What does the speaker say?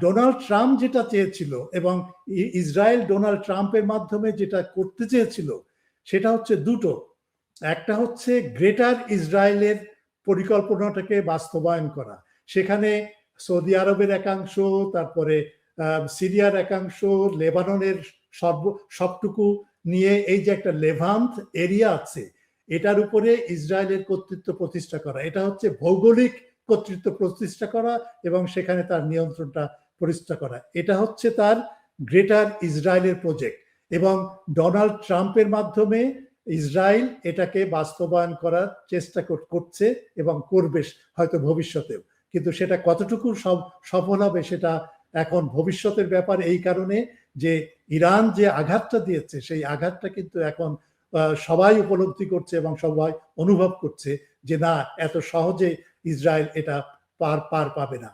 Donald Trump যেটা চেয়েছিল এবং ইসরায়েল ডোনাল্ড ট্রাম্পের মাধ্যমে যেটা করতে চেয়েছিল সেটা হচ্ছে দুটো। একটা হচ্ছে গ্রেটার ইসরায়েলের পরিকল্পনাটাকে বাস্তবায়ন করা, সেখানে সৌদি আরবের একাংশ, তারপরে সিরিয়ার একাংশ, লেবাননের সবটুকু নিয়ে এই যে একটা লেভান্ট এরিয়া আছে, এটার উপরে ইসরায়েলের কর্তৃত্ব প্রতিষ্ঠা করা। এটা হচ্ছে ভৌগোলিক কর্তৃত্ব প্রতিষ্ঠা করা এবং সেখানে তার নিয়ন্ত্রণটা প্রতিষ্ঠা করা। এটা হচ্ছে তার গ্রেটার ইসরায়েলের প্রজেক্ট, এবং ডোনাল্ড ট্রাম্পের মাধ্যমে ইসরায়েল এটাকে বাস্তবায়ন করার চেষ্টা করছে এবং করবে হয়তো ভবিষ্যতেও। কিন্তু সেটা কতটুকু সফল হবে সেটা এখন ভবিষ্যতের ব্যাপার, এই কারণে যে ইরান যে আঘাতটা দিয়েছে সেই আঘাতটা কিন্তু এখন সবাই উপলব্ধি করছে এবং সবাই অনুভব করছে যে না, এত সহজে ইসরায়েল এটা পার পাবে না।